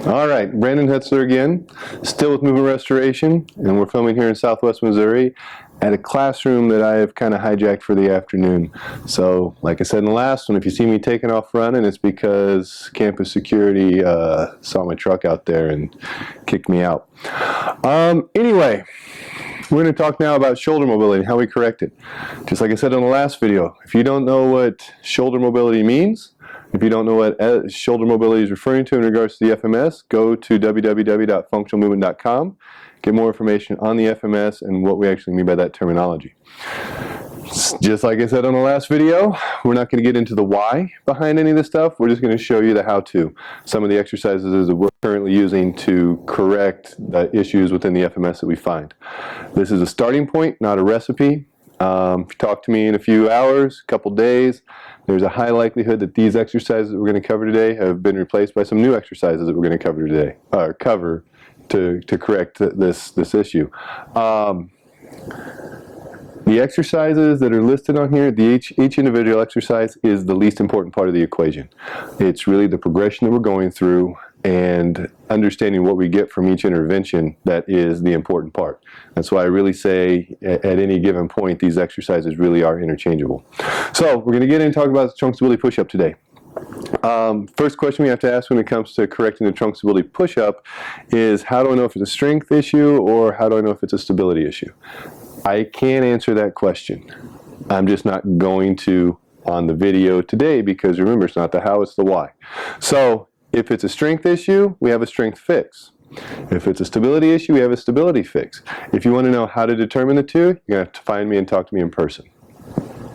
All right, Brandon Hetzler again, still with Movement Restoration, and we're filming here in Southwest Missouri at a classroom that I have kind of hijacked for the afternoon. So, like I said in the last one, if you see me taking off running, it's because campus security saw my truck out there and kicked me out. Anyway, we're going to talk now about shoulder mobility and how we correct it. Just like I said in the last video, if you don't know what shoulder mobility means, if you don't know what shoulder mobility is referring to in regards to the FMS, go to www.functionalmovement.com. Get more information on the FMS and what we actually mean by that terminology. Just like I said on the last video, we're not going to get into the why behind any of this stuff. We're just going to show you the how-to. Some of the exercises that we're currently using to correct the issues within the FMS that we find. This is a starting point, not a recipe. If you talk to me in a few hours, a couple days, there's a high likelihood that these exercises that we're going to cover today have been replaced by some new exercises that we're going to cover today, or cover to correct this issue. The exercises that are listed on here, each individual exercise is the least important part of the equation. It's really the progression that we're going through and understanding what we get from each intervention that is the important part. That's why I really say at any given point these exercises really are interchangeable. So we're going to get in and talk about the trunk stability push-up today. First question we have to ask when it comes to correcting the trunk stability push-up is, how do I know if it's a strength issue or how do I know if it's a stability issue? I can't answer that question. I'm just not going to on the video today because remember, it's not the how, it's the why. So if it's a strength issue, we have a strength fix. If it's a stability issue, we have a stability fix. If you want to know how to determine the two, you're going to have to find me and talk to me in person.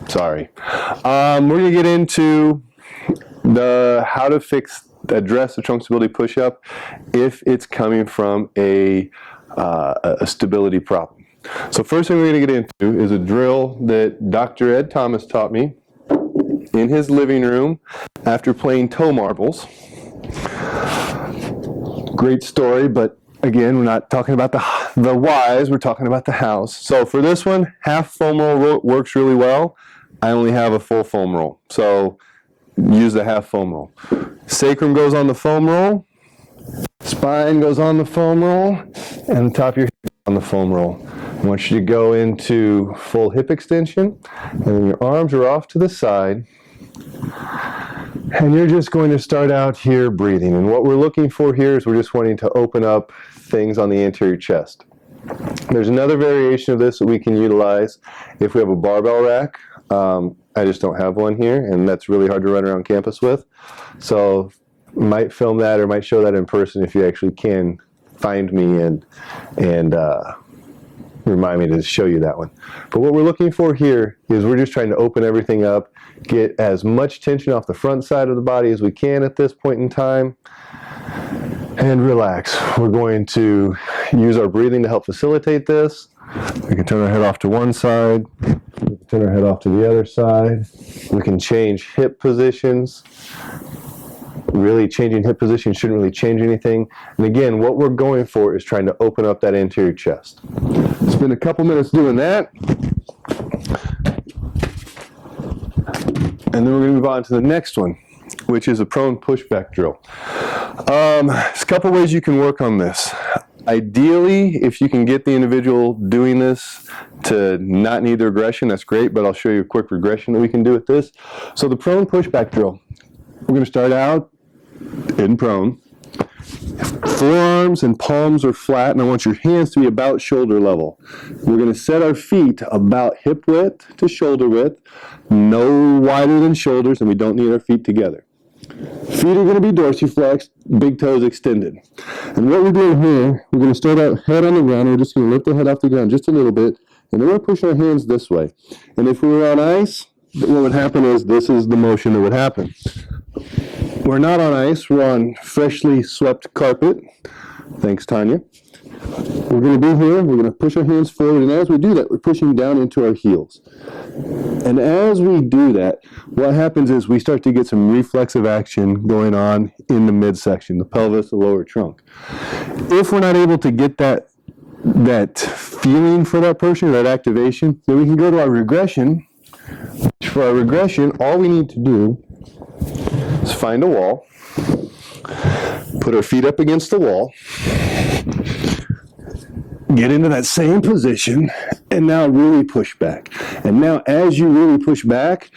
Sorry. We're going to get into the how to address the trunk stability push-up if it's coming from a stability problem. So first thing we're going to get into is a drill that Dr. Ed Thomas taught me in his living room after playing toe marbles. Great story, but again, we're not talking about the whys, we're talking about the hows. So for this one, half foam roll works really well. I only have a full foam roll, so use the half foam roll. Sacrum goes on the foam roll, spine goes on the foam roll, and the top of your head on the foam roll. I want you to go into full hip extension, and then your arms are off to the side. And you're just going to start out here breathing. And what we're looking for here is we're just wanting to open up things on the anterior chest. There's another variation of this that we can utilize if we have a barbell rack. I just don't have one here, and that's really hard to run around campus with. So might film that or might show that in person if you actually can find me and remind me to show you that one. But what we're looking for here is we're just trying to open everything up, get as much tension off the front side of the body as we can at this point in time, and relax. We're going to use our breathing to help facilitate this. We can turn our head off to one side, we can turn our head off to the other side, we can change hip positions. Really changing hip position shouldn't really change anything. And again, what we're going for is trying to open up that anterior chest. Spend a couple minutes doing that. And then we're going to move on to the next one, which is a prone pushback drill. There's a couple ways you can work on this. Ideally, if you can get the individual doing this to not need the regression, that's great, but I'll show you a quick regression that we can do with this. So the prone pushback drill, we're going to start out in prone. Forearms and palms are flat, and I want your hands to be about shoulder level. We're going to set our feet about hip width to shoulder width, no wider than shoulders, and we don't need our feet together. Feet are going to be dorsiflexed, big toes extended. And what we're doing here, we're going to start out head on the ground. We're just going to lift the head off the ground just a little bit, and then we're going to push our hands this way. And if we were on ice, what would happen is this is the motion that would happen. We're not on ice, we're on freshly swept carpet. Thanks, Tanya. We're going to be here, we're going to push our hands forward, and as we do that, we're pushing down into our heels. And as we do that, what happens is we start to get some reflexive action going on in the midsection, the pelvis, the lower trunk. If we're not able to get that feeling for that person, that activation, then we can go to our regression. For our regression, all we need to do is find a wall, Put our feet up against the wall. Get into that same position, and now really push back. And now as you really push back,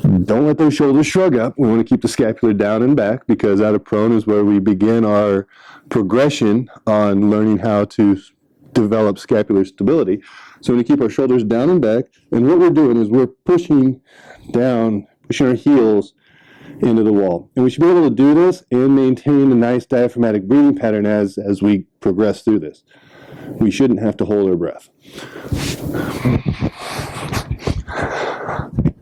don't let those shoulders shrug up. We want to keep the scapula down and back, because out of prone is where we begin our progression on learning how to develop scapular stability. So we keep our shoulders down and back, and what we're doing is we're pushing down, pushing our heels into the wall. And we should be able to do this and maintain a nice diaphragmatic breathing pattern as we progress through this. We shouldn't have to hold our breath.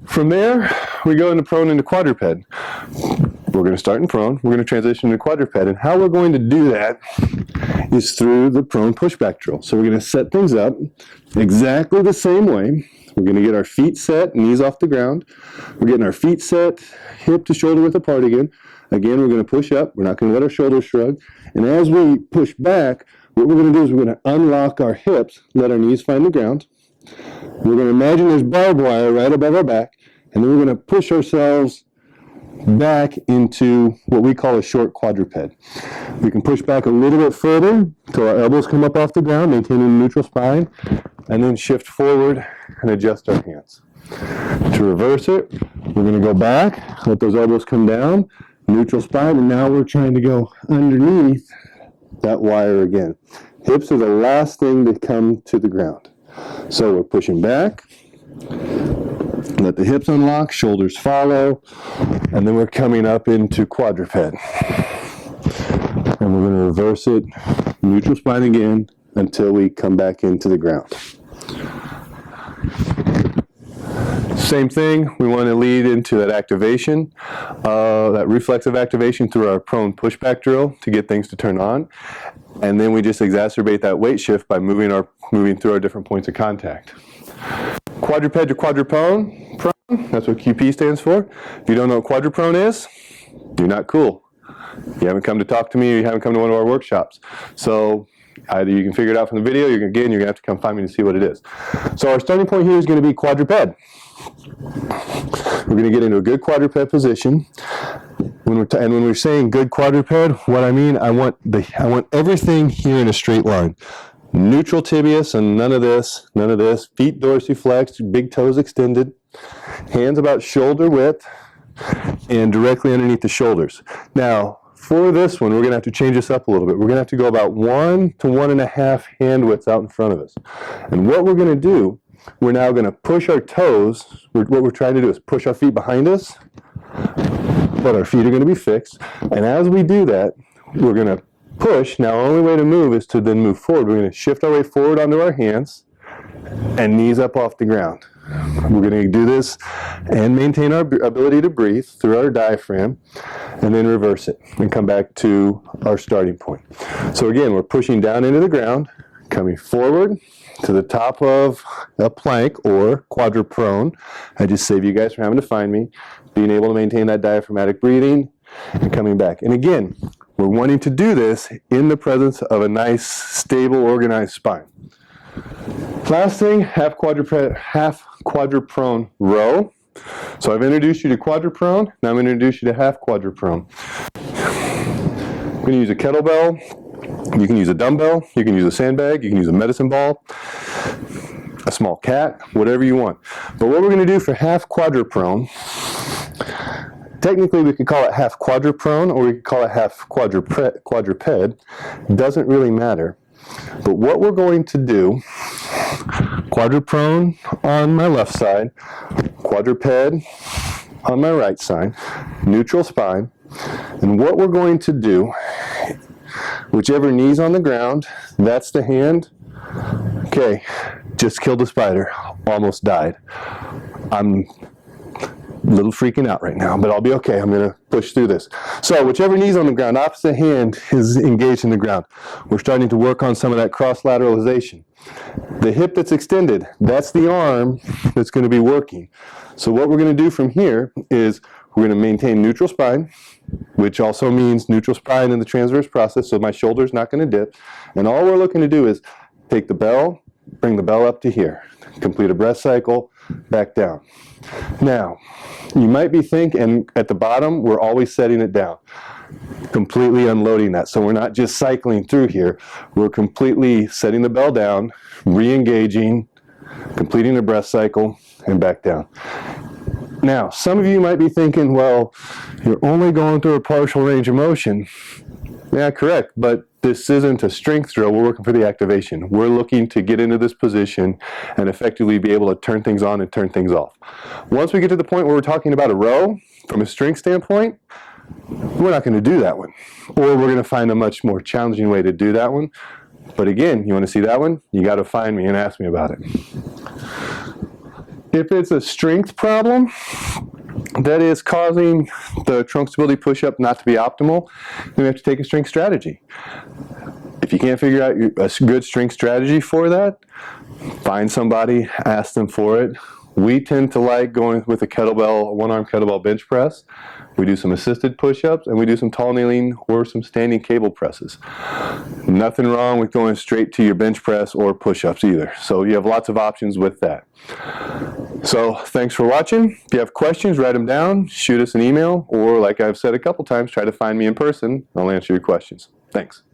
From there, we go into prone into quadruped. We're going to start in prone. We're going to transition into quadruped. And how we're going to do that is through the prone pushback drill. So we're going to set things up exactly the same way. We're going to get our feet set, knees off the ground. We're getting our feet set, hip to shoulder width apart again. Again, we're going to push up. We're not going to let our shoulders shrug. And as we push back, what we're going to do is we're going to unlock our hips, let our knees find the ground. We're going to imagine there's barbed wire right above our back, and then we're going to push ourselves back into what we call a short quadruped. We can push back a little bit further until our elbows come up off the ground, maintaining a neutral spine, and then shift forward and adjust our hands. To reverse it, we're going to go back, let those elbows come down, neutral spine, and now we're trying to go underneath that wire again. Hips are the last thing to come to the ground. So we're pushing back, let the hips unlock, shoulders follow, and then we're coming up into quadruped. And we're going to reverse it, neutral spine again, until we come back into the ground. Same thing, we want to lead into that activation, that reflexive activation through our prone pushback drill to get things to turn on. And then we just exacerbate that weight shift by moving through our different points of contact. Quadruped or quadruprone, that's what QP stands for. If you don't know what quadruprone is, you're not cool. You haven't come to talk to me, or you haven't come to one of our workshops. So either you can figure it out from the video, you're going to have to come find me to see what it is. So our starting point here is going to be quadruped. We're going to get into a good quadruped position. When we're saying good quadruped, what I mean, I want everything here in a straight line. Neutral tibius and none of this, none of this. Feet dorsiflexed, big toes extended. Hands about shoulder width and directly underneath the shoulders. Now, for this one, we're going to have to change this up a little bit. We're going to have to go about 1 to 1.5 hand widths out in front of us. And what we're going to do, we're now going to push our toes. What we're trying to do is push our feet behind us, but our feet are going to be fixed. And as we do that, we're going to push. Now, our only way to move is to then move forward. We're going to shift our way forward onto our hands and knees up off the ground. We're going to do this and maintain our ability to breathe through our diaphragm, and then reverse it and come back to our starting point. So again, we're pushing down into the ground, coming forward to the top of a plank or quadruprone. I just save you guys from having to find me, being able to maintain that diaphragmatic breathing and coming back. And again, we're wanting to do this in the presence of a nice, stable, organized spine. Last thing, half quadruprone row. So I've introduced you to quadruprone, now I'm going to introduce you to half quadruprone. I'm going to use a kettlebell, you can use a dumbbell, you can use a sandbag, you can use a medicine ball, a small cat, whatever you want. But what we're going to do for half quadruprone, technically we could call it half quadruprone or we could call it half quadruped, doesn't really matter. But what we're going to do, quadruprone on my left side, quadruped on my right side, neutral spine, and what we're going to do, whichever knee's on the ground, that's the hand. Okay, just killed a spider, almost died. I'm a little freaking out right now, but I'll be okay. I'm going to push through this. So whichever knee's on the ground, opposite hand is engaged in the ground. We're starting to work on some of that cross-lateralization. The hip that's extended, that's the arm that's going to be working. So what we're going to do from here is we're going to maintain neutral spine, which also means neutral spine in the transverse process, so my shoulder's not going to dip. And all we're looking to do is take the bell, bring the bell up to here, complete a breath cycle, back down. Now, you might be thinking, and at the bottom, we're always setting it down. completely unloading that. So we're not just cycling through here. We're completely setting the bell down, re-engaging, completing the breath cycle, and back down. Now, some of you might be thinking, well, you're only going through a partial range of motion. Yeah, correct, but this isn't a strength drill. We're working for the activation. We're looking to get into this position and effectively be able to turn things on and turn things off. Once we get to the point where we're talking about a row, from a strength standpoint, we're not going to do that one. Or we're going to find a much more challenging way to do that one. But again, you want to see that one? You got to find me and ask me about it. If it's a strength problem that is causing the trunk stability push-up not to be optimal, then we have to take a strength strategy. If you can't figure out a good strength strategy for that, find somebody, ask them for it. We tend to like going with a kettlebell, a one-arm kettlebell bench press. We do some assisted push-ups, and we do some tall kneeling or some standing cable presses. Nothing wrong with going straight to your bench press or push-ups either. So you have lots of options with that. So thanks for watching. If you have questions, write them down, shoot us an email, or like I've said a couple times, try to find me in person. I'll answer your questions. Thanks.